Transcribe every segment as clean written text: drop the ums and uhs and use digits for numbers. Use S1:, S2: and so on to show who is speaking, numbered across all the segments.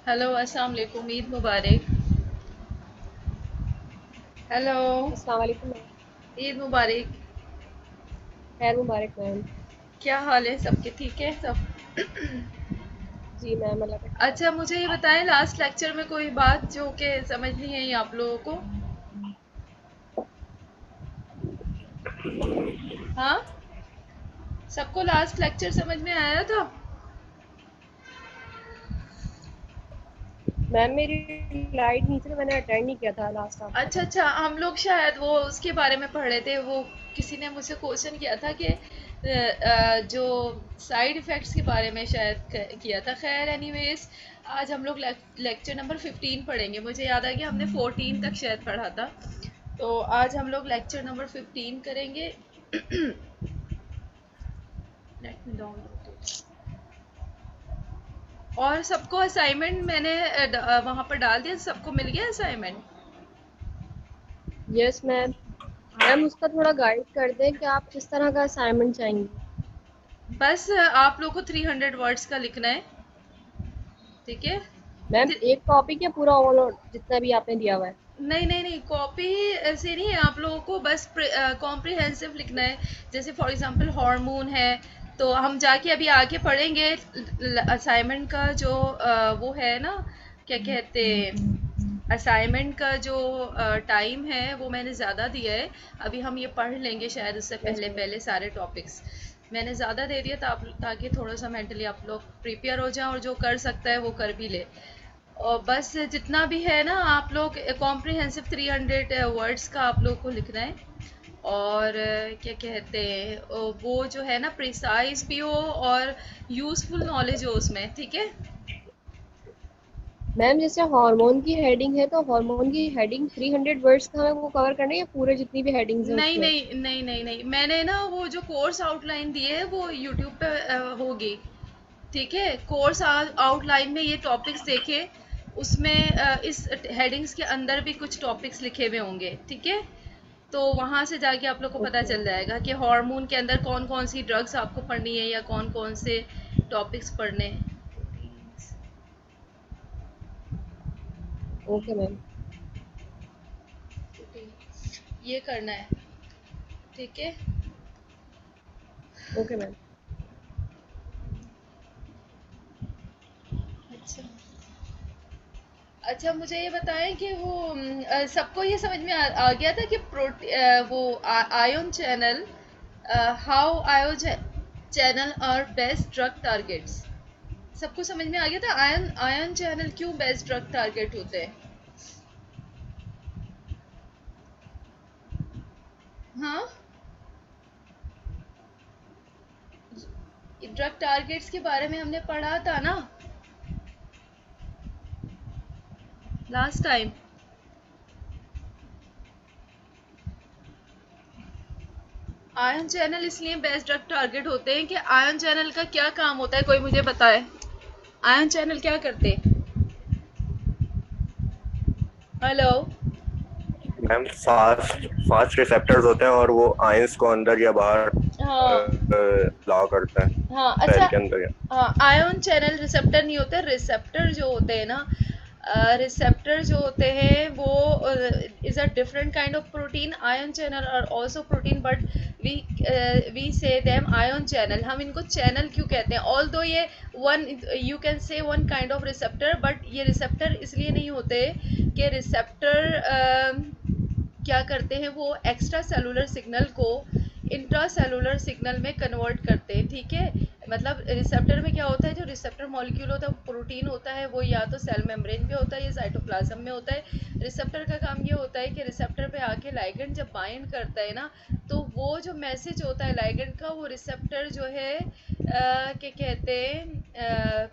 S1: Hello, अस्सलाम वालेकुम, ईद मुबारक। Hello.
S2: अस्सलाम वालेकुम मैम।
S1: ईद मुबारक।
S2: खैर मुबारक मैम।
S1: क्या हाल है? सबके ठीक है सब?
S2: जी मैम, अल्लाह का शुक्र
S1: अच्छा, मुझे ये बताएं, लास्ट लेक्चर में कोई बात जो कि समझ नहीं आई आप लोगों को? हाँ, सबको लास्ट लेक्चर समझ में आया था?
S2: है। मैम मेरी लाइट नहीं थी तो मैंने अटेंड नहीं किया था लास्ट आपका।
S1: अच्छा अच्छा, हम लोग शायद वो उसके बारे में पढ़ रहे थे। वो किसी ने मुझसे क्वेश्चन किया था कि जो साइड इफ़ेक्ट्स के बारे में शायद किया था। खैर एनीवेज, आज हम लोग लेक्चर नंबर 15 पढ़ेंगे। मुझे याद है कि हमने 14 तक शायद पढ़ा था। तो आज हम लोग लेक्चर नंबर 15 करेंगे। Let me download it. और सबको असाइनमेंट मैंने वहाँ पर डाल दिया। सबको मिल गया असाइनमेंट?
S2: Yes ma'am. मैम उसका थोड़ा गाइड कर दें कि आप किस तरह का असाइनमेंट चाहेंगी।
S1: बस आप लोग को 300 वर्ड्स का लिखना है। ठीक है।
S2: मैम एक टॉपिक या पूरा ओवरऑल जितना भी आपने दिया हुआ है।
S1: नहीं नहीं नहीं, कॉपी ऐसे नहीं है। आप लोगों को बस कॉम्प्रिहेंसिव लिखना है। जैसे फॉर एग्जांपल हार्मोन है, तो हम जाके अभी आगे पढ़ेंगे। असाइनमेंट का जो वो है ना, क्या कहते हैं, असाइनमेंट का जो टाइम है वो मैंने ज़्यादा दिया है। अभी हम ये पढ़ लेंगे शायद उससे
S2: यस
S1: पहले
S2: मैम।
S1: पहले सारे टॉपिक्स मैंने ज़्यादा दे दिया था, ताकि थोड़ा सा मेंटली आप लोग प्रिपेयर हो जाएं और जो कर सकता है वो कर भी ले। और बस जितना भी है ना, आप लोग कॉम्प्रिहेंसिव 300 वर्ड्स का आप लोग को लिखना है। और क्या कहते हैं, वो जो है ना प्रिसाइज भी हो और यूजफुल नॉलेज हो उसमें। ठीक है।
S2: मैम जैसे हार्मोन की हेडिंग है तो हार्मोन की हेडिंग 300 वर्ड्स का हमें वो कवर करना है या पूरे जितनी भी हेडिंग्स हैं
S1: नहीं
S2: उसमें।
S1: नहीं नहीं नहीं नहीं, मैंने ना वो जो कोर्स आउटलाइन दी है वो यूट्यूब पे होगी। ठीक है। कोर्स आउटलाइन में ये टॉपिक्स देखे, उसमें इस हेडिंग्स के अंदर भी कुछ टॉपिक्स लिखे हुए होंगे। ठीक है। तो वहाँ से जाके आप लोग को पता
S2: ओके।
S1: चल जाएगा कि हार्मोन के अंदर कौन कौन सी ड्रग्स आपको पढ़नी है या कौन कौन से टॉपिक्स पढ़ने हैं।
S2: Okay ma'am.
S1: ये करना है। ठीक है।
S2: Okay ma'am.
S1: अच्छा अच्छा, मुझे ये बताएं कि वो सबको ये समझ में आ गया था कि वो ion channel, how ion channel are best drug targets. सबको समझ में आ गया था आयन आयन चैनल क्यों बेस्ट ड्रग टारगेट होते हैं? हाँ, ड्रग टारगेट्स के बारे में हमने पढ़ा था ना लास्ट टाइम। आयन चैनल इसलिए बेस्ट ड्रग टारगेट होते हैं कि आयन चैनल का क्या काम होता है, कोई मुझे बताए। आयन चैनल क्या करते हैं? Hello.
S2: Ma'am fast fast receptors होते हैं और वो आयंस को अंदर या बाहर
S1: हाँ
S2: ला करते हैं
S1: हाँ, अच्छा।
S2: सेल के अंदर।
S1: हाँ, आयोन चैनल रिसेप्टर नहीं होते, रिसेप्टर जो होते हैं ना, रिसेप्टर जो होते हैं वो is a different kind of protein. Ion channel और also protein, but we we say them ion channel. हम इनको चैनल क्यों कहते हैं? ऑल दो ये one, you can say one kind of receptor, but ये रिसेप्टर इसलिए नहीं होते कि रिसेप्टर क्या करते हैं, वो एक्स्ट्रा सेलुलर सिग्नल को इंट्रा सेलुलर सिग्नल में कन्वर्ट करते हैं। ठीक है। मतलब रिसेप्टर में क्या होता है, जो रिसेप्टर मॉलिक्यूल होता है वो प्रोटीन होता है, वो या तो सेल मेम्ब्रेन पे होता है या साइटोप्लाज्म में होता है। रिसेप्टर का काम ये होता है कि रिसेप्टर पे आके लाइगेंड जब बाइंड करता है ना, तो वो जो मैसेज होता है लाइगेंड का, वो रिसेप्टर जो है क्या कहते हैं,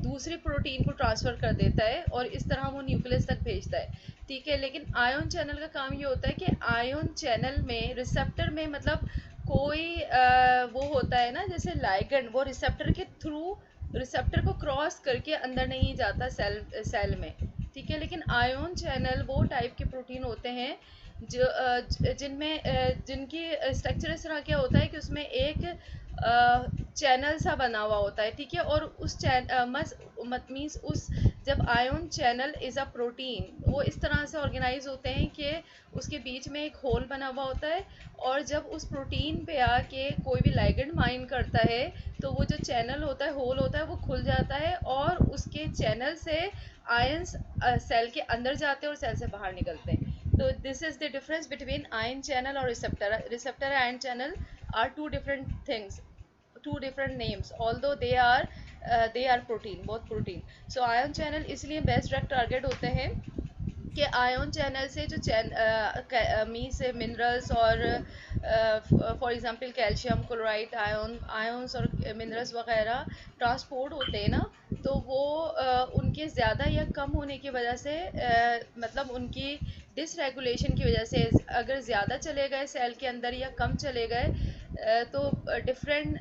S1: दूसरी प्रोटीन को ट्रांसफ़र कर देता है और इस तरह वो न्यूक्लियस तक भेजता है। ठीक है। लेकिन आयन चैनल का काम ये होता है कि आयन चैनल में रिसेप्टर में, मतलब कोई वो होता है ना, जैसे लाइगेंड, वो रिसेप्टर के थ्रू, रिसेप्टर को क्रॉस करके अंदर नहीं जाता सेल सेल में। ठीक है। लेकिन आयन चैनल वो टाइप के प्रोटीन होते हैं जिनमें जिनकी स्ट्रक्चर इस तरह क्या होता है कि उसमें एक चैनल सा बना हुआ होता है, ठीक है। और उस मीन्स उस जब ion channel is a protein, वो इस तरह से ऑर्गेनाइज होते हैं कि उसके बीच में एक होल बना हुआ होता है, और जब उस प्रोटीन पे आके कोई भी लाइगेंड बाइंड करता है तो वो जो चैनल होता है, होल होता है, वो खुल जाता है और उसके चैनल से आयंस सेल के अंदर जाते हैं और सेल से बाहर निकलते हैं। तो this is the difference between ion channel और receptor ion channel are two different things, two different names, although they are protein, both protein. So ion channel इसलिए best drug target होते हैं कि आयन चैनल से जो मी से minerals और for example calcium chloride ions और मिनरल्स वगैरह ट्रांसपोर्ट होते हैं ना, तो वो उनके ज़्यादा या कम होने की वजह से मतलब उनकी डिसरेगुलेशन की वजह से अगर ज़्यादा चले गए सेल के अंदर या कम चले गए तो डिफरेंट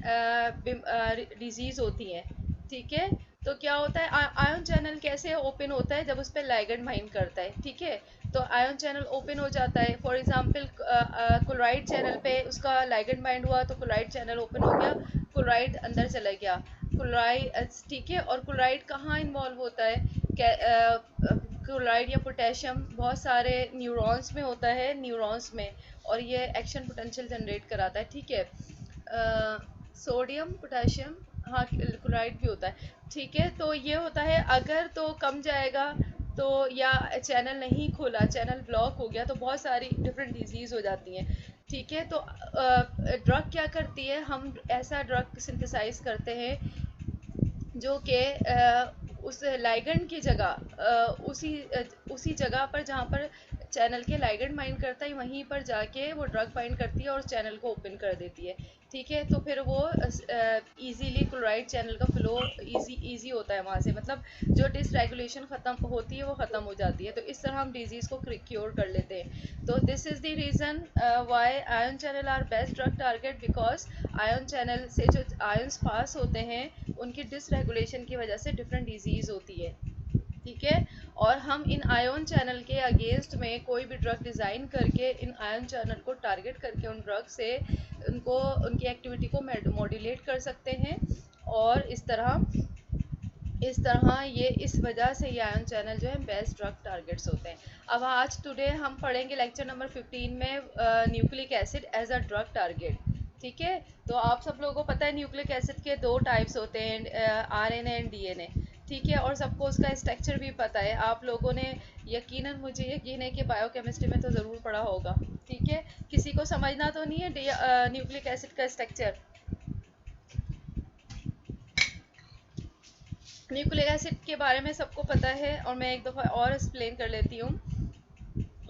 S1: डिजीज़ होती हैं, ठीक है। तो क्या होता है, आयन चैनल कैसे ओपन होता है, जब उस पर लाइगेंड बाइंड करता है, ठीक है। तो आयन चैनल ओपन हो जाता है। फॉर एग्जांपल क्लोराइड चैनल पे उसका लाइगेंड बाइंड हुआ तो क्लोराइड चैनल ओपन हो गया, क्लोराइड अंदर चला गया, क्लोराइड, ठीक है। और क्लोराइड कहाँ इन्वॉल्व होता है, क्लोराइड या पोटेशियम बहुत सारे न्यूरॉन्स में होता है, न्यूरॉन्स में, और ये एक्शन पोटेंशियल जनरेट कराता है, ठीक है। सोडियम पोटेशियम, हाँ क्लोराइड भी होता है, ठीक है। तो ये होता है, अगर तो कम जाएगा तो, या चैनल नहीं खोला, चैनल ब्लॉक हो गया, तो बहुत सारी डिफरेंट डिजीज़ हो जाती हैं, ठीक है। तो ड्रग क्या करती है, हम ऐसा ड्रग सिंथेसाइज करते हैं जो कि उस लाइगेंड की जगह उसी जगह पर जहाँ पर चैनल के लाइगेंड बाइंड करता है, वहीं पर जाके वो ड्रग बाइंड करती है और चैनल को ओपन कर देती है, ठीक है। तो फिर वो इजीली क्लोराइड चैनल का फ्लो इजी होता है वहाँ से, मतलब जो डिसरेगुलेशन ख़त्म होती है वो ख़त्म हो जाती है। तो इस तरह हम डिजीज़ को क्योर कर लेते हैं। तो this is the reason why ion channel are best drug target, because ion channel से जो आयंस पास होते हैं उनकी डिसरेगुलेशन की वजह से डिफरेंट डिजीज़ होती है, ठीक है। और हम इन आयन चैनल के अगेंस्ट में कोई भी ड्रग डिज़ाइन करके इन आयन चैनल को टारगेट करके उन ड्रग से उनको उनकी एक्टिविटी को मॉड्यूलेट कर सकते हैं, और इस तरह ये इस वजह से ये आयन चैनल जो है बेस्ट ड्रग टारगेट्स होते हैं। अब आज टुडे हम पढ़ेंगे लेक्चर नंबर 15 में nucleic acid as a drug target, ठीक है। तो आप सब लोगों को पता है न्यूक्लिक एसिड के दो टाइप्स होते हैं, आरएनए एंड डीएनए, ठीक है। और सबको उसका स्ट्रक्चर भी पता है, आप लोगों ने यकीनन, मुझे यकीन है कि बायोकेमिस्ट्री में तो ज़रूर पढ़ा होगा, ठीक है। किसी को समझना तो नहीं है न्यूक्लिक एसिड का स्ट्रक्चर? न्यूक्लिक एसिड के बारे में सबको पता है, और मैं एक दफ़ा और एक्सप्लेन कर लेती हूँ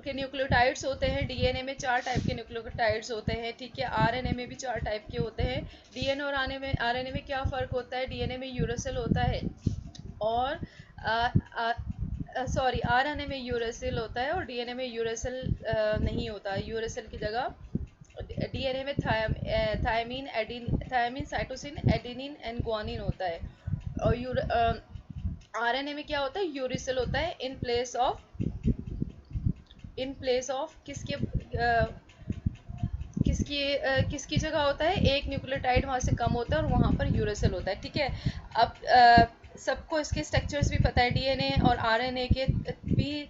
S1: कि न्यूक्लियोटाइड्स होते हैं, डीएनए में 4 टाइप के न्यूक्लियोटाइड्स होते हैं, ठीक है। आरएनए में भी 4 टाइप के होते हैं। डीएनए और आरएनए में क्या फ़र्क होता है, डीएनए में यूरेसिल होता है, और सॉरी आरएनए में यूरेसिल होता है और डीएनए में यूरेसिल नहीं होता। यूरेसिल की जगह डीएनए में thymine cytosine adenine and guanine होता है, और आरएनए में क्या होता है, यूरेसिल होता है इन प्लेस ऑफ किसकी जगह होता है, एक न्यूक्लियोटाइड वहाँ से कम होता है और वहाँ पर यूरेसिल होता है, ठीक है। अब सबको इसके स्ट्रक्चर्स भी पता है, डीएनए और आरएनए के भी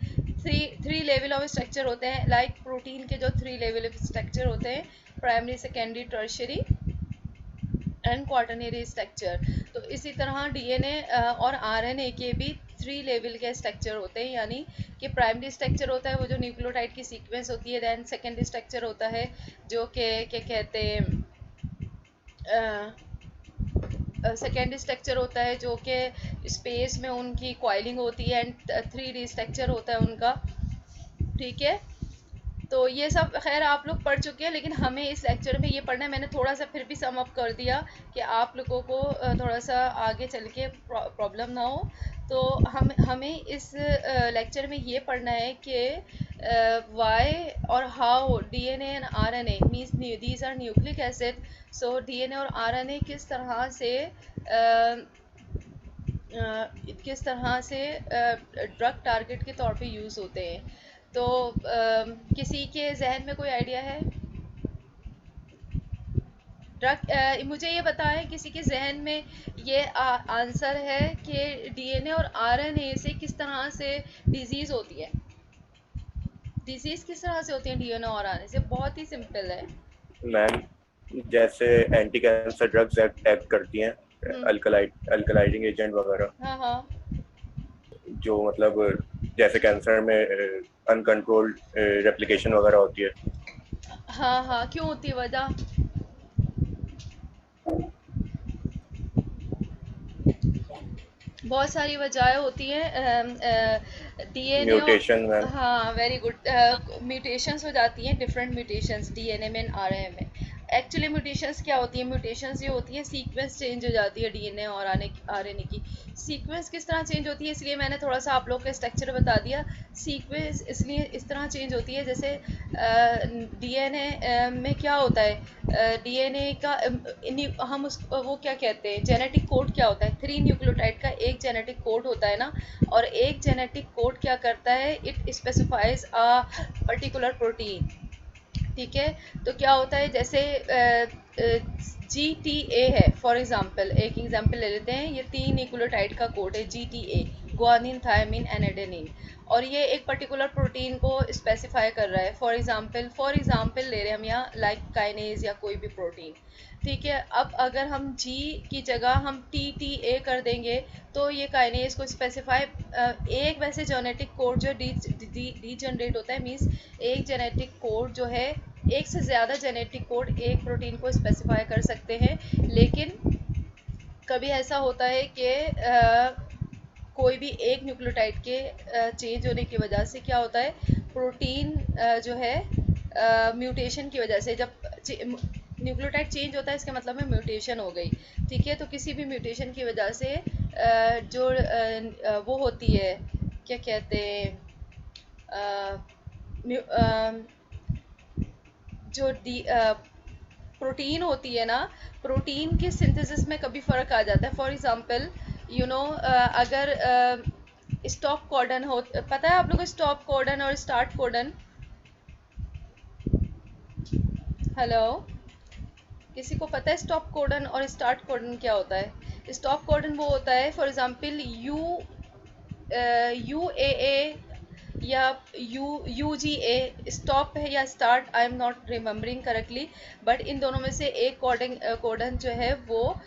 S1: थ्री लेवल ऑफ स्ट्रक्चर होते हैं, लाइक प्रोटीन के जो 3 लेवल ऑफ स्ट्रक्चर होते हैं, primary, secondary, tertiary and quaternary structure. तो इसी तरह डीएनए और आरएनए के भी 3 लेवल के स्ट्रक्चर होते हैं, यानी कि प्राइमरी स्ट्रक्चर होता है वो जो न्यूक्लियोटाइड की सीक्वेंस होती है, देन सेकेंडरी स्ट्रक्चर होता है जो कि क्या कहते हैं, सेकेंडरी स्ट्रक्चर होता है जो कि स्पेस में उनकी कॉइलिंग होती है, एंड 3D स्ट्रक्चर होता है उनका, ठीक है। तो ये सब खैर आप लोग पढ़ चुके हैं, लेकिन हमें इस लेक्चर में ये पढ़ना है, मैंने थोड़ा सा फिर भी सम अप कर दिया कि आप लोगों को थोड़ा सा आगे चल के प्रॉब्लम ना हो। तो हमें इस लेक्चर में ये पढ़ना है कि वाई और how DNA and RNA means these are nucleic acid. So DNA और आरएनए किस तरह से ड्रग टारगेट के तौर पे यूज़ होते हैं। तो किसी के जहन में कोई आइडिया है? मुझे ये बताएं किसी के जहन में ये आंसर है कि डीएनए और आरएनए से किस तरह से डिजीज होती है? डिजीज किस तरह से होती है डीएनए और आरएनए से? बहुत ही सिंपल है।
S3: मैम, जैसे एंटी कैंसर ड्रग्स एक्ट करती हैं, अल्कलाइजिंग एजेंट वगैरह,
S1: हाँ हाँ
S3: जो मतलब जैसे कैंसर में अनकंट्रोल्ड रेप्लिकेशन वगैरह होती है।
S1: हाँ हाँ, क्यों होती है वजह? बहुत सारी वजहें होती हैं डीएनए।
S3: Mutation ma'am.
S1: हाँ, वेरी गुड। म्यूटेशंस हो जाती हैं, डिफरेंट म्यूटेशंस डीएनए में, आरएनए में। एक्चुअली म्यूटेशंस क्या होती है? म्यूटेशंस ये होती है सीक्वेंस चेंज हो जाती है डीएनए और आरएनए की। सीक्वेंस किस तरह चेंज होती है, इसलिए मैंने थोड़ा सा आप लोग का स्ट्रक्चर बता दिया। सीक्वेंस इसलिए इस तरह चेंज होती है, जैसे डीएनए में क्या होता है, डीएनए का हम उस वो क्या कहते हैं, जेनेटिक कोड क्या होता है? 3 न्यूक्लियोटाइड का एक जेनेटिक कोड होता है ना, और एक जेनेटिक कोड क्या करता है? It specifies a particular protein. ठीक है, तो क्या होता है, जैसे GTA है फॉर एग्जांपल, एक एग्जांपल ले लेते हैं, ये 3 न्यूक्लियोटाइड का कोड है GTA, guanine, thymine and adenine, और ये एक पर्टिकुलर प्रोटीन को स्पेसिफाई कर रहा है। फॉर एग्जांपल ले रहे हैं हम यहाँ, लाइक काइनेज या कोई भी प्रोटीन। ठीक है, अब अगर हम G की जगह हम TTA कर देंगे तो ये काइनेज को स्पेसिफाई, एक वैसे जेनेटिक कोड जो डी जनरेट होता है, मीन्स एक जेनेटिक कोड जो है, एक से ज़्यादा जेनेटिक कोड एक प्रोटीन को स्पेसिफाई कर सकते हैं, लेकिन कभी ऐसा होता है कि कोई भी एक न्यूक्लियोटाइड के चेंज होने की वजह से क्या होता है, प्रोटीन जो है म्यूटेशन की वजह से, जब न्यूक्लियोटाइड चेंज होता है इसका मतलब है म्यूटेशन हो गई। ठीक है, तो किसी भी म्यूटेशन की वजह से जो वो होती है, क्या कहते हैं, जो प्रोटीन होती है ना, प्रोटीन के सिंथेसिस में कभी फ़र्क आ जाता है। फॉर एग्जांपल अगर स्टॉप कोडन हो, पता है आप लोगों को स्टॉप कोडन और स्टार्ट कोडन? हेलो, किसी को पता है स्टॉप कोडन और स्टार्ट कोडन क्या होता है? स्टॉप कोडन वो होता है, फॉर एग्जांपल UAA या UGA स्टॉप है या start, I am not remembering correctly, but in दोनों में से एक कोडन जो है वो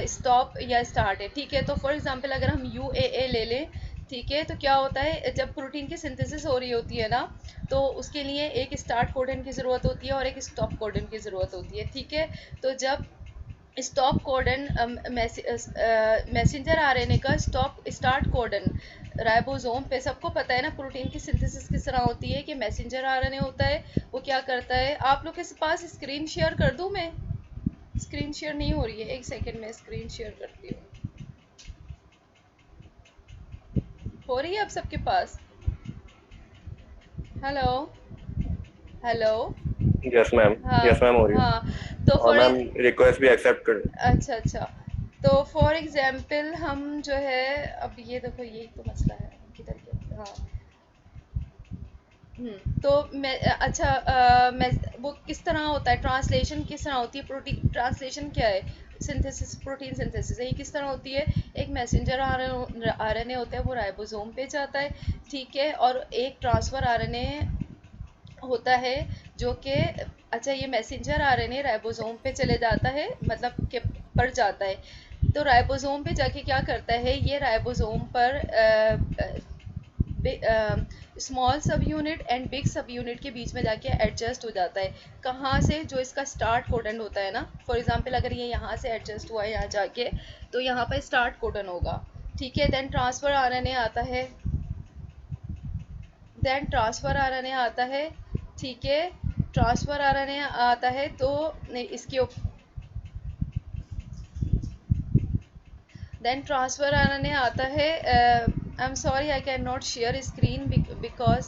S1: स्टॉप या स्टार्ट है। ठीक है, तो फॉर एग्जांपल अगर हम UAA ले लें, ठीक है, तो क्या होता है, जब प्रोटीन की सिंथेसिस हो रही होती है ना, तो उसके लिए एक स्टार्ट कोडन की ज़रूरत होती है और एक स्टॉप कोडन की ज़रूरत होती है। ठीक है, तो जब स्टॉप कोडन मैसेंजर आरएनए का स्टार्ट कोडन राइबोसोम पे, सबको पता है ना प्रोटीन की सिंथेसिस किस तरह होती है, कि मैसेंजर आरएनए होता है, वो क्या करता है, आप लोग के पास स्क्रीन शेयर कर दूं मैं? स्क्रीन शेयर नहीं हो रही है, एक सेकंड में स्क्रीन शेयर करती हूँ। हो रही है आप सबके पास? Hello hello.
S3: यस मैम,
S1: हाँ
S3: यस मैम, हो रही है।
S1: हाँ, तो
S3: और मैम रिक्वेस्ट भी एक्सेप्ट कर।
S1: अच्छा अच्छा, तो फॉर एग्जाम्पल हम जो है, अब ये देखो यही तो मसला है, किधर के, हाँ। तो मैं अच्छा मैं वो किस तरह होता है, ट्रांसलेशन किस तरह होती है, प्रोटीन ट्रांसलेशन क्या है, सिंथेसिस, प्रोटीन सिंथेसिस है, ये किस तरह होती है? एक मैसेंजर आरएनए होता है, वो राइबोसोम पे जाता है। ठीक है, और एक ट्रांसफर आरएनए होता है जो कि, अच्छा, ये मैसेंजर आरएनए राइबोसोम पे चले जाता है, मतलब कि पर जाता है, तो राइबोसोम पे जाके क्या करता है, ये राइबोसोम पर स्मॉल सब यूनिट एंड बिग सब यूनिट के बीच में जाके एडजस्ट हो जाता है। कहाँ से? जो इसका स्टार्ट कोडन होता है ना, फॉर एग्जांपल अगर ये यहाँ से एडजस्ट हुआ है यहाँ जाके, तो यहाँ पर स्टार्ट कोडन होगा। ठीक है, देन ट्रांसफर आरएनए आता है, आता है। ठीक है, ट्रांसफर आरएनए आता है, तो इसके देन ट्रांसफर आरएनए आता है, I am sorry I can not share screen because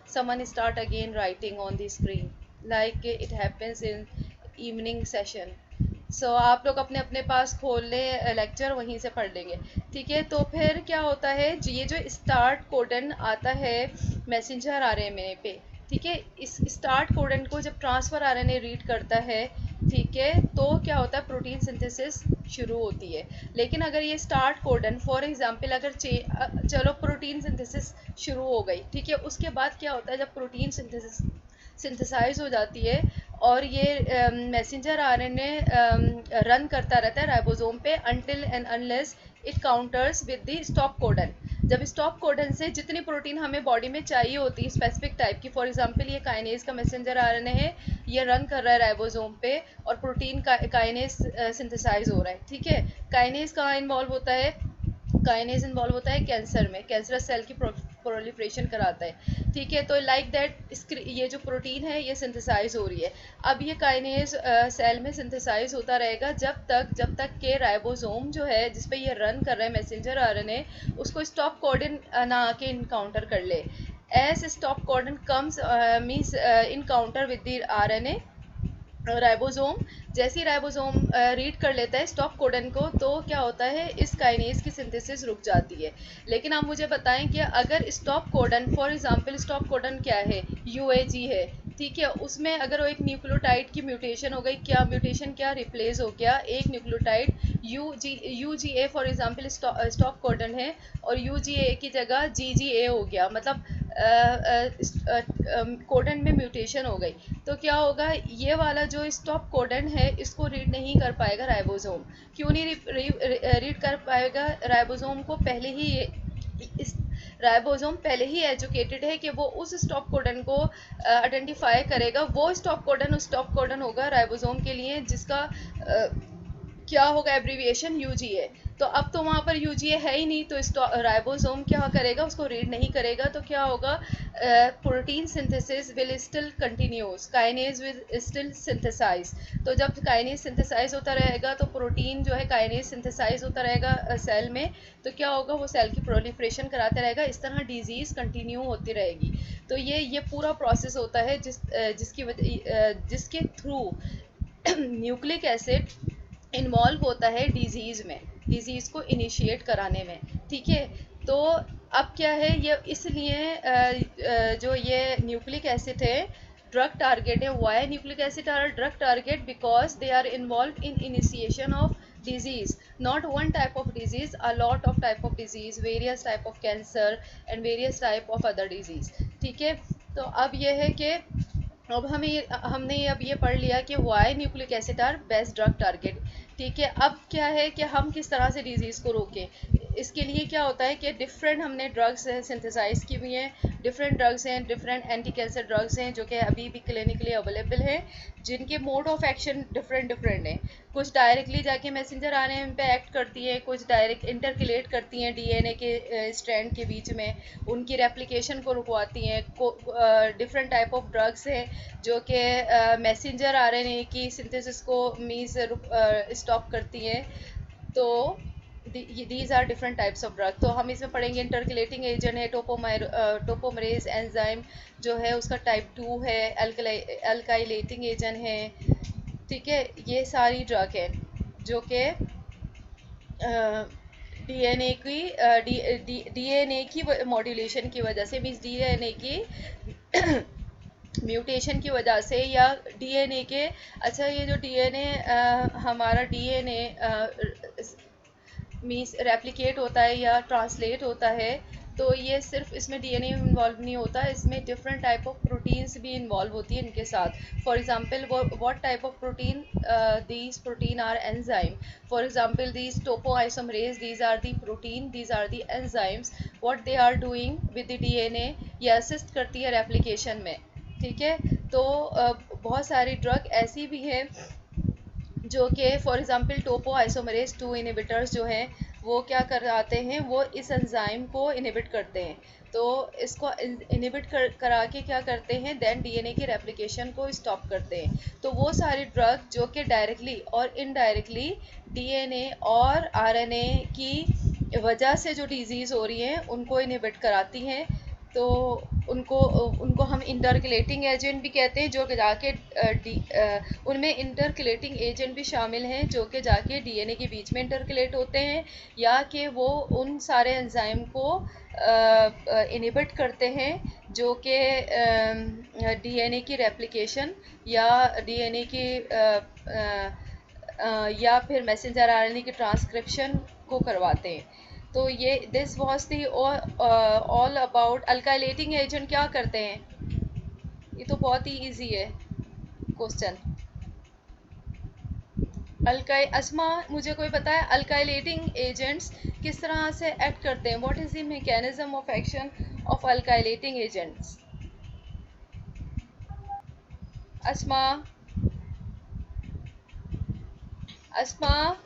S1: someone start again writing on the screen like it happens in evening session. सो आप लोग अपने अपने पास खोल लें लेक्चर, वहीं से पढ़ लेंगे। ठीक है, तो फिर क्या होता है, ये जो स्टार्ट कोडन आता है, मैसेंजर आरएनए पे, ठीक है। इस स्टार्ट कोडन को जब ट्रांसफर आरएनए रीड करता है, ठीक है, तो क्या होता है, प्रोटीन सिंथेसिस शुरू होती है। लेकिन अगर ये स्टार्ट कोडन फॉर एग्जांपल अगर चलो प्रोटीन सिंथेसिस शुरू हो गई, ठीक है, उसके बाद क्या होता है, जब प्रोटीन सिंथेसाइज हो जाती है और ये मैसेंजर आरएनए रन करता रहता है राइबोसोम पे until and unless it counters with the stop codon. जब स्टॉप कोडन से जितनी प्रोटीन हमें बॉडी में चाहिए होती है स्पेसिफिक टाइप की, फॉर एग्जांपल ये काइनेज का मैसेंजर आरएनए है, ये रन कर रहा है राइबोसोम पे और प्रोटीन का काइनेज सिंथेसाइज हो रहा है, ठीक है। काइनेज कहाँ इन्वॉल्व होता है, काइनेज इन्वॉल्व होता है कैंसर में, कैंसरस सेल की प्रोलिफरेशन कराता है, ठीक है। तो लाइक दैट ये जो प्रोटीन है ये सिंथेसाइज हो रही है। अब ये काइनेज सेल में सिंथेसाइज होता रहेगा जब तक के राइबोसोम जो है जिस पे ये रन कर रहा है मैसेंजर आरएनए, उसको स्टॉप कोडन ना आके इनकाउंटर कर ले। As stop codon comes means encounter with the RNA ribosome, जैसे ही राइबोसोम रीड कर लेता है स्टॉप कोडन को, तो क्या होता है, इस काइनेज की सिंथेसिस रुक जाती है। लेकिन आप मुझे बताएं कि अगर stop codon for example stop codon क्या है, यूएजी है, ठीक है, उसमें अगर वो एक न्यूक्लियोटाइड की म्यूटेशन हो गई, क्या म्यूटेशन क्या रिप्लेस हो गया, एक nucleotide UGA for example stop codon है और यूजीए की जगह जीजीए हो गया, मतलब कोडन में म्यूटेशन हो गई, तो क्या होगा, ये वाला जो स्टॉप कोडन है इसको रीड नहीं कर पाएगा राइबोसोम। क्यों नहीं रीड कर पाएगा, राइबोसोम को पहले ही राइबोसोम पहले ही एजुकेटेड है कि वो उस स्टॉप कोडन को आइडेंटिफाई करेगा। वो स्टॉप कोडन होगा राइबोसोम के लिए जिसका क्या होगा, एब्रीविएशन यूजीए। तो अब तो वहाँ पर यूजीए है ही नहीं, तो राइबोसोम क्या करेगा, उसको रीड नहीं करेगा, तो क्या होगा, protein synthesis will still continues, kinase will still synthesize. तो जब काइनेज सिंथेसाइज होता रहेगा तो प्रोटीन जो है काइनेज सिंथेसाइज होता रहेगा सेल में, तो क्या होगा, वो सेल की प्रोलिफरेशन कराते रहेगा, इस तरह डिजीज कंटिन्यू होती रहेगी। तो ये पूरा प्रोसेस होता है जिसके थ्रू न्यूक्लिक एसिड इन्वॉल्व होता है डिजीज़ को इनिशिएट कराने में, ठीक है। तो अब क्या है, ये इसलिए जो ये न्यूक्लिक एसिड है ड्रग टारगेट है। Why nucleic acid are drug target, because they are involve in initiation of disease, not one type of disease, a lot of type of disease, various type of cancer and various type of other disease, ठीक है। तो अब ये है कि अब हमने अब ये पढ़ लिया कि why nucleic acid are best drug target, ठीक है। अब क्या है कि हम किस तरह से डिजीज़ को रोकें, इसके लिए क्या होता है कि डिफरेंट हमने ड्रग्स सिंथेसाइज की हुई हैं, डिफरेंट ड्रग्स हैं, डिफरेंट एंटी कैंसर ड्रग्स हैं जो कि अभी भी क्लिनिकली अवेलेबल हैं, जिनके मोड ऑफ एक्शन डिफरेंट हैं। कुछ डायरेक्टली जाके मैसेंजर आरएनए पे एक्ट करती हैं, कुछ डायरेक्ट इंटरकलेट करती हैं डीएनए के स्ट्रैंड के बीच में, उनकी रेप्लिकेशन को रुकवाती हैं। डिफरेंट टाइप ऑफ ड्रग्स हैं जो कि मैसेंजर आरएनए की सिंथेसिस को मींस स्टॉप करती हैं। तो these are different types of drug। तो हम इसमें पढ़ेंगे इंटरकलेटिंग एजेंट है, टोपोमरेज एंजाइम जो है उसका टाइप 2 है, अल्काइलेटिंग एजेंट है, ठीक है। ये सारी ड्रग है जो कि डीएनए की मॉड्यूलेशन की वजह से, मीन्स डीएनए की म्यूटेशन की वजह से, या डीएनए के अच्छा ये जो डीएनए हमारा डीएनए मीन्स रेप्लिकेट होता है या ट्रांसलेट होता है, तो ये सिर्फ इसमें डीएनए इन्वॉल्व नहीं होता, इसमें डिफरेंट टाइप ऑफ प्रोटीन्स भी इन्वॉल्व होती है इनके साथ। For example what type of protein, these protein are enzyme, for example these topoisomerase, these are the protein, these are the enzymes, what they are doing with the DNA, ये assist करती है replication में, ठीक है। तो बहुत सारी drug ऐसी भी हैं जो कि फॉर एग्जांपल टोपोआइसोमरेज 2 इनहिबिटर्स जो हैं वो क्या कराते हैं, वो इस एंजाइम को इनहिबिट करते हैं। तो इसको इनहिबिट करा के क्या करते हैं, देन डीएनए की रेप्लिकेशन को स्टॉप करते हैं। तो वो सारी ड्रग जो कि डायरेक्टली और इनडायरेक्टली डीएनए और आरएनए की वजह से जो डिजीज़ हो रही हैं उनको इनहिबिट कराती हैं, तो उनको उनको हम इंटरकलेटिंग एजेंट भी कहते हैं, जो कि जाके उनमें इंटरकलेटिंग एजेंट भी शामिल हैं जो कि जाके डीएनए के बीच में इंटरकलेट होते हैं, या कि वो उन सारे एंजाइम को इनहिबिट करते हैं जो कि डीएनए की रेप्लिकेशन या डीएनए की या फिर मैसेंजर आरएनए की ट्रांसक्रिप्शन को करवाते हैं। तो ये this was the all about alkylating agent क्या करते हैं। ये तो बहुत ही इजी है क्वेश्चन। अस्मा, मुझे कोई पता है अल्काइलेटिंग एजेंट्स किस तरह से एक्ट करते हैं? What is the mechanism of action of alkylating agents? Asma, Asma,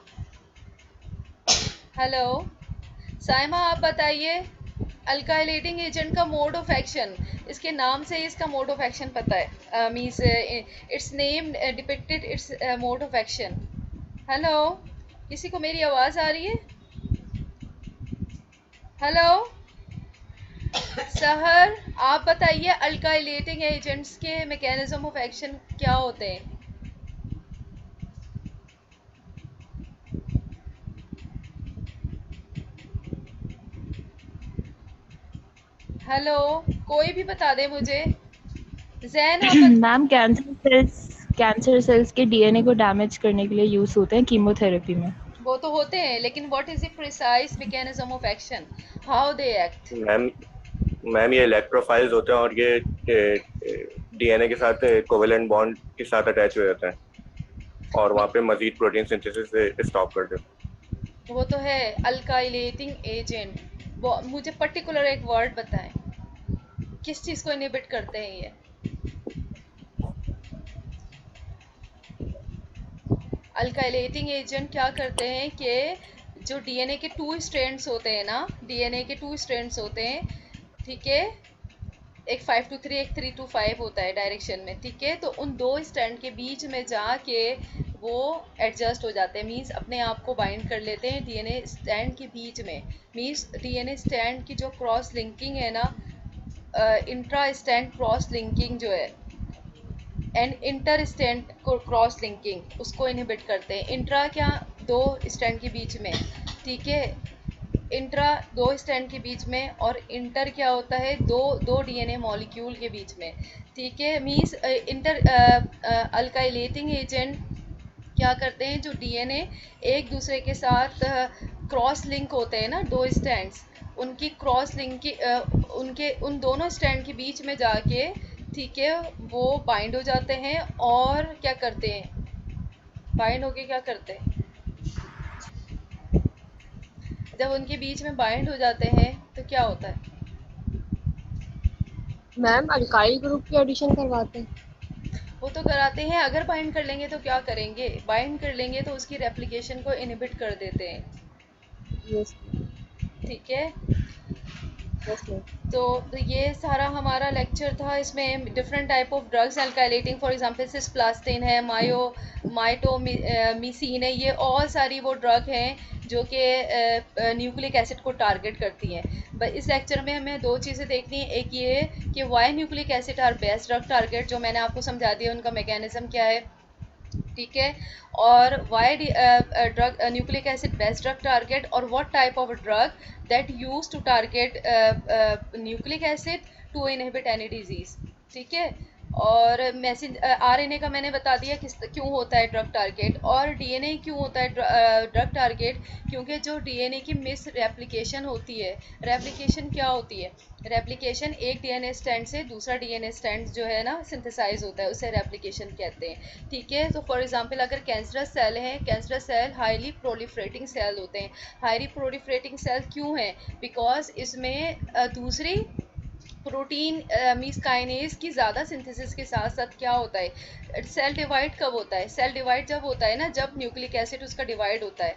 S1: hello, Saima, आप बताइए अल्काइलेटिंग एजेंट का मोड ऑफ एक्शन, इसके नाम से इसका मोड ऑफ एक्शन पता है, means it's name depicted it's mode of action. Hello, किसी को मेरी आवाज़ आ रही है? हेलो सहर, आप बताइए अल्काइलेटिंग एजेंट्स के मैकेनिज्म ऑफ एक्शन क्या होते हैं? हेलो, कोई भी बता दे मुझे। जैन, आप
S4: मैम कैंसर सेल्स के डीएनए को डैमेज करने के लिए यूज होते हैं कीमोथेरेपी में।
S1: वो तो होते हैं, लेकिन what is the precise mechanism of action, how they act?
S3: Ma'am ये इलेक्ट्रोफाइल्स होते हैं और ये डीएनए के साथ कोवेलेंट बॉन्ड के साथ अटैच हो जाते हैं और वहाँ पे मजीद प्रोटीन सिंथेसिस स्टॉप कर देते हैं।
S1: वो तो है अल्काइलेटिंग एजेंट। वो मुझे पर्टिकुलर एक वर्ड बताएं, किस चीज़ को इनहिबिट करते हैं ये? अल्काइलेटिंग एजेंट क्या करते हैं कि जो डीएनए के 2 स्ट्रैंड्स होते हैं ना, डीएनए के 2 स्ट्रैंड्स होते हैं, ठीक है, एक 5 to 3 एक 3 to 5 होता है डायरेक्शन में, ठीक है, तो उन 2 स्ट्रैंड के बीच में जाके वो एडजस्ट हो जाते हैं, मीन्स अपने आप को बाइंड कर लेते हैं डीएनए स्ट्रैंड के बीच में। मीन्स डीएनए स्ट्रैंड की जो क्रॉस लिंकिंग है ना, इंट्रा स्ट्रैंड क्रॉस लिंकिंग जो है and inter strand cross linking, उसको इनहिबिट करते हैं। इंट्रा क्या, 2 स्ट्रैंड के बीच में, ठीक है, इंट्रा 2 स्ट्रैंड के बीच में, और इंटर क्या होता है, दो डीएनए मॉलिक्यूल के बीच में, ठीक है। मीन्स अल्काइलेटिंग एजेंट क्या करते हैं, जो डीएनए एक दूसरे के साथ क्रॉस लिंक होते हैं ना, 2 स्ट्रैंड्स, उनकी क्रॉस लिंक की उनके उन दोनों स्ट्रैंड के बीच में जाके, ठीक है, वो बाइंड हो जाते हैं और क्या करते हैं, बाइंड होके क्या करते हैं, जब उनके बीच में बाइंड हो जाते हैं तो क्या होता है?
S2: मैम अल्काइल ग्रुप की एडिशन करवाते हैं।
S1: वो तो कराते हैं, अगर बाइंड कर लेंगे तो क्या करेंगे, बाइंड कर लेंगे तो उसकी रेप्लिकेशन को इनहिबिट कर देते हैं,
S2: यस
S1: ठीक है।
S2: Yes ma'am.
S1: तो ये सारा हमारा लेक्चर था, इसमें different type of drugs alkylating, for example cisplatin है, माइटोमिसिन है, ये ऑल सारी वो ड्रग हैं जो कि न्यूक्लिक एसिड को टारगेट करती हैं। इस लेक्चर में हमें 2 चीज़ें देखनी है, एक ये कि why nucleic acid are best drug target, जो मैंने आपको समझा दिया, उनका मैकेनिज्म क्या है, ठीक है, और why drug nucleic acid based drug target, और what type of drug that use to target nucleic acid to inhibit any disease, ठीक है। और आरएनए का मैंने बता दिया क्यों होता है ड्रग टारगेट, और डीएनए क्यों होता है ड्रग टारगेट, क्योंकि जो डीएनए की मिस रेप्लिकेशन होती है, रेप्लिकेशन क्या होती है, रेप्लिकेशन एक डीएनए स्ट्रैंड से दूसरा डीएनए स्ट्रैंड जो है ना सिंथेसाइज होता है, उसे रेप्लिकेशन कहते हैं, ठीक है। तो फॉर एग्जांपल अगर कैंसरस सेल है, cancerous cell highly proliferating cell होते हैं। हाईली प्रोलिफरेटिंग सेल क्यों है, बिकॉज इसमें दूसरी प्रोटीन मीन्स काइनेज की ज़्यादा सिंथेसिस के साथ साथ क्या होता है, सेल डिवाइड कब होता है, सेल डिवाइड जब होता है ना, जब न्यूक्लिक एसिड उसका डिवाइड होता है,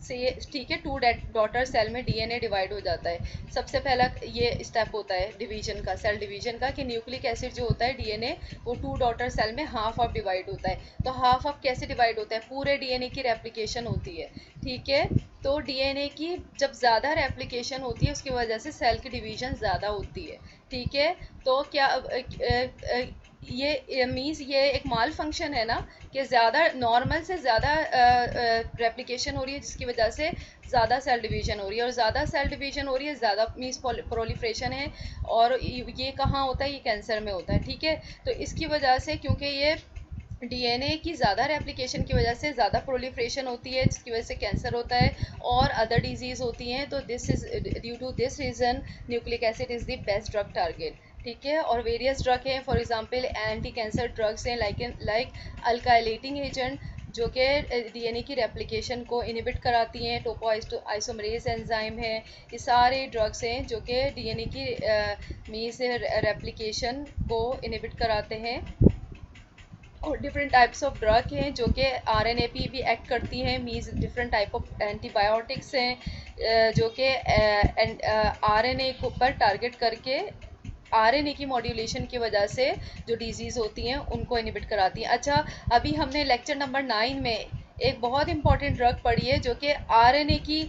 S1: से ठीक है, 2 डॉटर सेल में डीएनए डिवाइड हो जाता है। सबसे पहला ये स्टेप होता है डिवीजन का, सेल डिवीजन का, कि न्यूक्लिक एसिड जो होता है डीएनए वो 2 डॉटर सेल में हाफ ऑफ डिवाइड होता है। तो हाफ ऑफ कैसे डिवाइड होता है, पूरे डीएनए की रेप्लिकेशन होती है, ठीक है। तो डीएनए की जब ज़्यादा रेप्लिकेशन होती है उसकी वजह से सेल की डिवीजन ज़्यादा होती है, ठीक है। तो क्या ये मीन्स ये एक माल फंक्शन है ना, कि ज़्यादा नॉर्मल से ज़्यादा रेप्लिकेशन हो रही है जिसकी वजह से ज़्यादा सेल डिवीजन हो रही है, और ज़्यादा सेल डिवीजन हो रही है, ज़्यादा मीन्स प्रोलिफरेशन है, और ये कहाँ होता है, ये कैंसर में होता है, ठीक है। तो इसकी वजह से क्योंकि ये डीएनए की ज़्यादा रेप्लिकेशन की वजह से ज़्यादा प्रोलिफरेशन होती है जिसकी वजह से कैंसर होता है और अदर डिजीज़ होती हैं। तो this is due to this reason nucleic acid is the best drug target, ठीक है। और वेरियस ड्रग हैं, for example anti cancer drugs हैं लाइक अल्काइलेटिंग एजेंट जो कि डीएनए की रेप्लिकेशन को इनहिबिट कराती हैं, टोपो आइसोमरेज एंजाइम है, ये सारे ड्रग्स हैं जो कि डीएनए की मीन्स रेप्लिकेशन को इनहिबिट कराते हैं। और डिफरेंट टाइप्स ऑफ ड्रग हैं जो कि आरएनए पे भी एक्ट करती हैं, means different type of antibiotics हैं जो कि आरएनए को पर टारगेट करके आरएनए की मॉड्यूलेशन की वजह से जो डिजीज़ होती हैं उनको इनहिबिट कराती हैं। अच्छा, अभी हमने लेक्चर नंबर 9 में एक बहुत इंपॉर्टेंट ड्रग पढ़ी है जो कि आरएनए की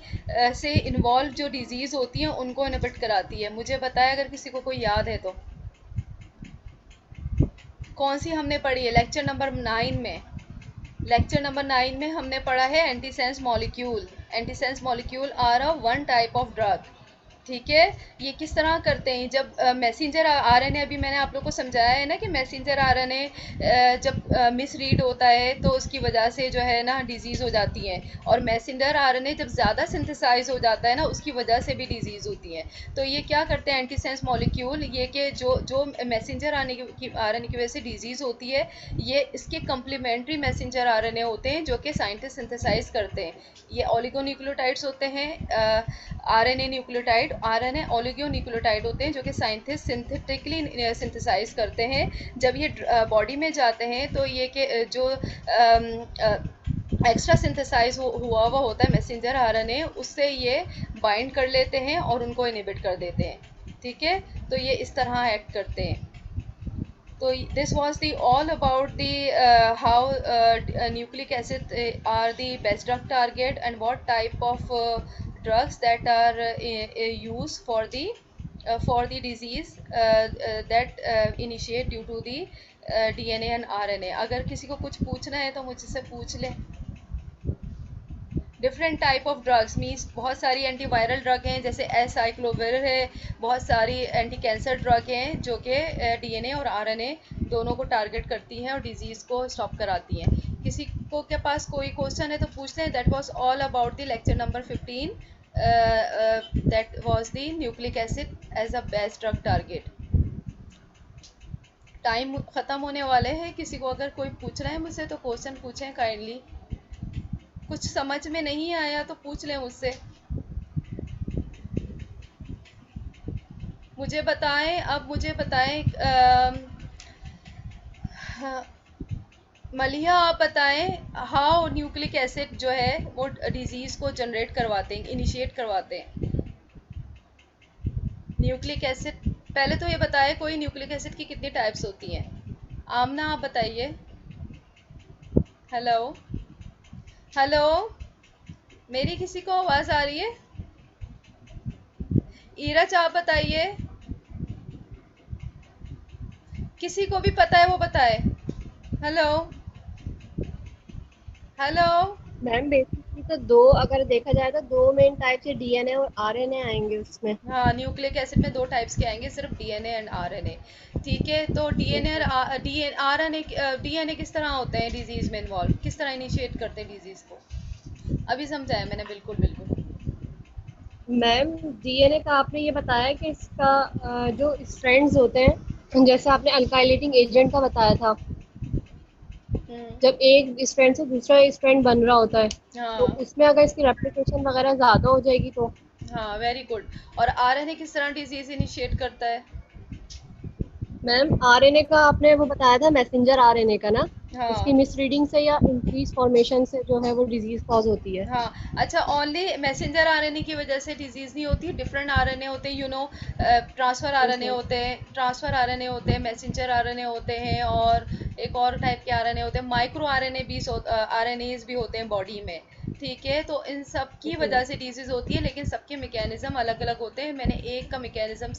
S1: से इन्वॉल्व जो डिजीज़ होती हैं उनको इनहिबिट कराती है। मुझे बताया अगर किसी को कोई याद है तो, कौन सी हमने पढ़ी है लेक्चर नंबर 9 में? लेक्चर नंबर 9 में हमने पढ़ा है antisense molecule. Antisense molecule are a one type of drug, ठीक है। ये किस तरह करते हैं, जब मैसेंजर आरएनए, अभी मैंने आप लोग को समझाया है ना कि मैसेंजर आरएनए जब मिसरीड होता है तो उसकी वजह से जो है ना डिजीज़ हो जाती है, और मैसेंजर आरएनए जब ज़्यादा सिंथेसाइज हो जाता है ना उसकी वजह से भी डिजीज़ होती है। तो ये क्या करते हैं एंटीसेंस मॉलिक्यूल, ये कि जो मैसेंजर आरएनए की वजह से डिजीज़ होती है, ये इसके कम्प्लीमेंट्री मैसेंजर आरएनए होते हैं जो कि साइंटिस्ट सिंथेसाइज करते हैं। ये ओलिगोन्यूक्लियोटाइड्स होते हैं, आरएनए न्यूक्लियोटाइड, आरएनए ओलिगोन्यूक्लियोटाइड होते हैं जो कि साइंटिस्ट सिंथेटिकली सिंथेसाइज करते हैं। जब ये बॉडी में जाते हैं तो ये कि जो एक्स्ट्रा सिंथेसाइज हुआ होता है मैसेंजर आरएनए, उससे ये बाइंड कर लेते हैं और उनको इनहिबिट कर देते हैं, ठीक है। तो ये इस तरह एक्ट करते हैं। तो this was the all about the how nucleic acid are the best drug target and what type of drugs that are used for the disease that initiate due to the DNA and RNA। अगर किसी को कुछ पूछना है तो मुझसे पूछ ले। Different type of drugs means बहुत सारी एंटीवायरल ड्रग हैं जैसे एसाइक्लोविर है, बहुत सारी एंटी कैंसर ड्रग हैं जो कि डीएनए और आरएनए दोनों को टारगेट करती हैं और डिजीज़ को स्टॉप कराती हैं। किसी को के पास कोई क्वेश्चन है तो पूछते हैं। That was all about the lecture number 15, that was the nucleic acid as a best drug target. Time ख़त्म होने वाले हैं, किसी को अगर कोई पूछना है मुझसे तो क्वेश्चन पूछें काइंडली। कुछ समझ में नहीं आया तो पूछ लें मुझसे। मुझे बताएं, अब मुझे बताएं मलिहा, आप बताएं हाउ न्यूक्लिक एसिड जो है वो डिजीज़ को जनरेट करवाते हैं, इनिशिएट करवाते हैं। न्यूक्लिक एसिड, पहले तो ये बताएं कोई न्यूक्लिक एसिड की कितनी टाइप्स होती हैं। आमना आप बताइए। हेलो हेलो, मेरी किसी को आवाज़ आ रही है? ईरज आप बताइए, किसी को भी पता है वो बताए। Hello hello.
S2: मैम बेसिकली तो दो, अगर देखा जाए तो दो मेन टाइप से डीएनए और आरएनए आएंगे उसमें।
S1: हाँ, न्यूक्लिक एसिड में दो टाइप्स के आएंगे, सिर्फ डीएनए एंड आरएनए, ठीक है। तो डीएनए और डीएनए किस तरह होते हैं डिजीज़ में इन्वॉल्व, किस तरह इनिशिएट करते हैं डिजीज़ को, अभी समझाया मैंने। बिल्कुल बिल्कुल
S2: मैम डीएनए का आपने ये बताया कि इसका जो स्ट्रैंड्स होते हैं, जैसे आपने अल्काइलेटिंग एजेंट का बताया था, जब एक स्ट्रैंड से दूसरा स्ट्रैंड बन रहा होता है तो
S1: हाँ
S2: उसमें अगर इसकी रेप्लिकेशन वगैरह ज्यादा हो जाएगी तो।
S1: हाँ, वेरी गुड। और आरएनए किस तरह डिजीज़ इनिशिएट करता है?
S2: मैम आरएनए का आपने वो बताया था मैसेंजर आरएनए का ना,
S1: हाँ
S2: उसकी मिसरीडिंग से या इंक्रीज फॉर्मेशन से जो है वो डिजीज कॉज होती है।
S1: हाँ। अच्छा, ओनली मैसेंजर आरएनए की वजह से डिजीज़ नहीं होती, डिफरेंट आरएनए होते हैं, ट्रांसफ़र आरएनए होते हैं, मैसेंजर आरएनए होते हैं, और एक और टाइप के आरएनए होते हैं, माइक्रो आरएनए भी, आरएनएज भी होते हैं बॉडी में। ठीक है। तो इन सब की वजह से डिजीज होती है, लेकिन सबके मैकेनिज्म अलग अलग होते हैं। मैंने एक का मैकेनिज्म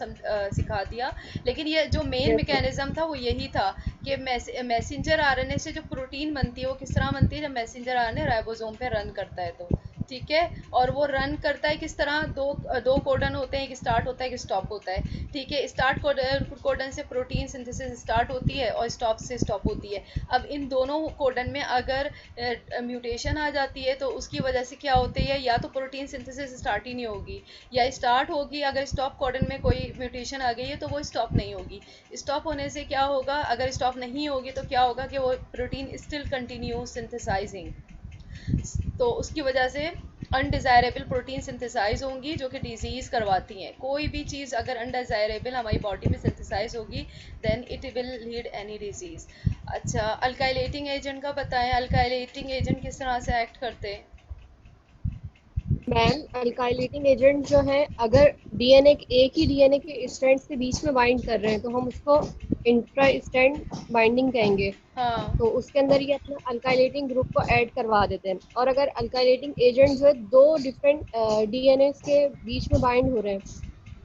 S1: सिखा दिया, लेकिन ये जो मेन
S2: यस मैम।
S1: मैकेनिज्म था वो यही था कि मैसेंजर आरएनए से जो प्रोटीन बनती है वो किस तरह बनती है, जब मैसेंजर आरएनए राइबोसोम पे रन करता है तो ठीक है। और वो रन करता है किस तरह, दो कोडन होते हैं, एक स्टार्ट होता है एक स्टॉप होता है, ठीक है। स्टार्ट कोडन से प्रोटीन सिंथेसिस स्टार्ट होती है और स्टॉप से स्टॉप होती है। अब इन दोनों कोडन में अगर म्यूटेशन आ जाती है तो उसकी वजह से क्या होती है, या तो प्रोटीन सिंथेसिस स्टार्ट ही नहीं होगी, या स्टार्ट होगी, अगर स्टॉप कोडन में कोई म्यूटेशन आ गई है तो वो स्टॉप नहीं होगी। स्टॉप होने से क्या होगा, अगर स्टॉप नहीं होगी तो क्या होगा कि वो प्रोटीन स्टिल कंटिन्यू सिंथेसाइजिंग, तो उसकी वजह से अनडिज़ायरेबल प्रोटीन सिंथेसाइज होंगी जो कि डिजीज़ करवाती हैं। कोई भी चीज़ अगर अनडिज़ायरेबल हमारी बॉडी में सिंथेसाइज होगी then it will lead any disease. अच्छा, अल्काइलेटिंग एजेंट का बताएं, अल्काइलेटिंग एजेंट किस तरह से एक्ट करते हैं?
S2: मैम अल्काइलेटिंग एजेंट जो है, अगर डीएनए एक ही डीएनए के स्ट्रैंड के बीच में बाइंड कर रहे हैं तो हम उसको इंट्रा स्ट्रैंड बाइंडिंग कहेंगे।
S1: हाँ
S2: तो उसके अंदर ये अपना अल्काइलेटिंग ग्रुप को ऐड करवा देते हैं। और अगर अल्काइलेटिंग एजेंट जो है दो डिफरेंट डीएनए के बीच में बाइंड हो रहे हैं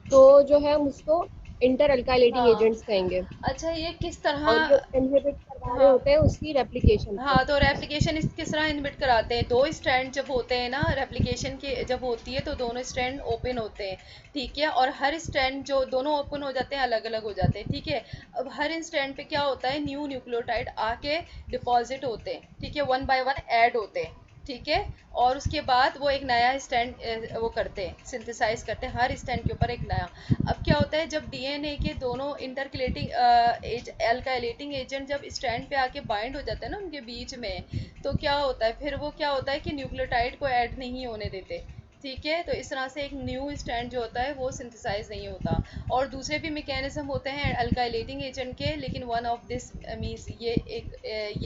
S2: तो जो है हम उसको इंटर अल्काइलेटिंग
S1: हाँ।
S2: एजेंट्स कहेंगे।
S1: अच्छा, ये किस
S2: और ये
S1: तरह,
S2: इनहिबिट करवा रहे
S1: हाँ
S2: होते हैं उसकी रेप्लिकेशन को।
S1: हाँ, तो रेप्लिकेशन इस किस तरह इनहिबिट कराते हैं, दो स्ट्रैंड जब होते हैं ना, रेप्लिकेशन की जब होती है तो दोनों स्ट्रैंड ओपन होते हैं, ठीक है। और हर स्ट्रैंड जो दोनों ओपन हो जाते हैं अलग अलग हो जाते हैं, ठीक है। अब हर स्ट्रैंड पे क्या होता है, न्यू न्यूक्लियोटाइड आके डिपॉजिट होते हैं, ठीक है, वन बाय वन ऐड होते हैं, ठीक है। और उसके बाद वो एक नया स्टैंड वो करते हैं, सिंथेसाइज करते हैं, हर स्टैंड के ऊपर एक नया। अब क्या होता है, जब डीएनए के दोनों इंटरकलेटिंग एल्काइलेटिंग एजेंट जब स्टैंड पे आके बाइंड हो जाता है ना उनके बीच में, तो क्या होता है फिर, वो क्या होता है कि न्यूक्लियोटाइड को ऐड नहीं होने देते, ठीक है। तो इस तरह से एक न्यू स्टैंड जो होता है वो सिंथेसाइज नहीं होता। और दूसरे भी मैकेनिज्म होते हैं अल्काइलेटिंग एजेंट के, लेकिन वन ऑफ दिस मीन्स ये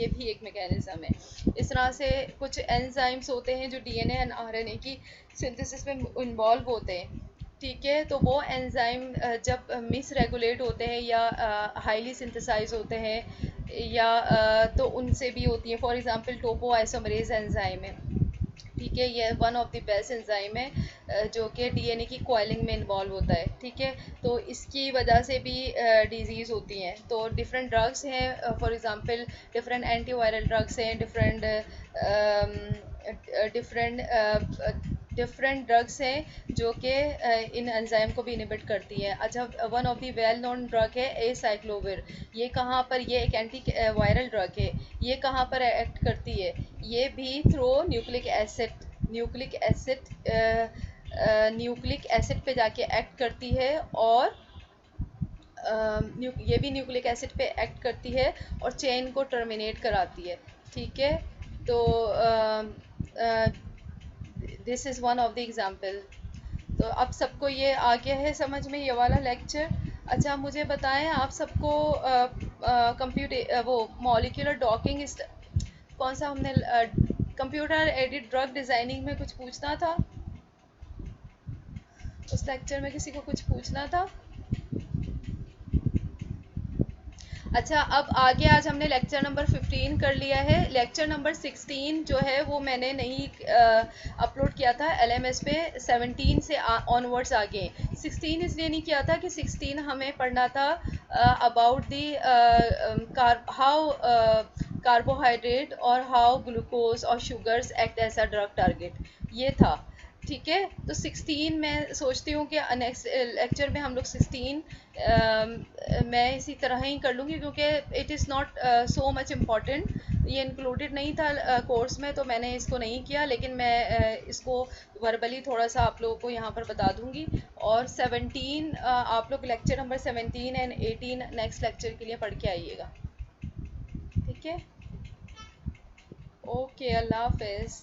S1: भी एक मैकेनिज्म है। इस तरह से कुछ एंजाइम्स होते हैं जो डीएनए एंड आरएनए की सिंथेसिस में इन्वॉल्व होते हैं, ठीक है। तो वो एंजाइम जब मिस रेगुलेट होते हैं या हाईली सिंथेसाइज होते हैं या तो उनसे भी होती है। For example Toppo isomerase enzyme है, ठीक है, ये one of the best enzyme है जो कि डीएनए की कॉइलिंग में इन्वॉल्व होता है, ठीक है। तो इसकी वजह से भी डिजीज़ होती हैं। तो डिफरेंट ड्रग्स हैं, for example different antiviral drugs हैं, डिफरेंट ड्रग्स हैं जो कि इन एंजाइम को भी इनहिबिट करती हैं। अच्छा, one of the well known drug है एसाइक्लोविर। ये कहाँ पर, ये एक एंटी वायरल ड्रग है। ये कहाँ पर एक्ट करती है, ये भी थ्रू न्यूक्लिक एसिड पे जाके एक्ट करती है। और ये भी न्यूक्लिक एसिड पे एक्ट करती है और चेन को टर्मिनेट कराती है, ठीक है। तो this is one of the example. तो अब सबको ये आ गया है समझ में, ये वाला लेक्चर। अच्छा, मुझे बताएं आप सबको कंप्यूटर वो मॉलिक्यूलर डॉकिंग कौन सा हमने कंप्यूटर एडेड ड्रग डिज़ाइनिंग में कुछ पूछना था, उस लेक्चर में किसी को कुछ पूछना था? अच्छा, अब आगे आज हमने लेक्चर नंबर 15 कर लिया है। लेक्चर नंबर 16 जो है वो मैंने नहीं अपलोड किया था एलएमएस पे। 17 से ऑनवर्ड्स आगे 16 इसलिए नहीं किया था कि 16 हमें पढ़ना था अबाउट दी हाउ कार्बोहाइड्रेट और हाउ ग्लूकोज और sugars act as a drug target, ये था, ठीक है। तो 16 मैं सोचती हूँ कि नेक्स्ट लेक्चर में हम लोग 16 मैं इसी तरह ही कर लूँगी, क्योंकि it is not so much important, ये इंक्लूडेड नहीं था कोर्स में, तो मैंने इसको नहीं किया। लेकिन मैं इसको वर्बली थोड़ा सा आप लोगों को यहाँ पर बता दूँगी। और 17 आप लोग lecture number 17 and 18 next lecture के लिए पढ़ के आइएगा, ठीक है। ओके, अल्लाह हाफिज़।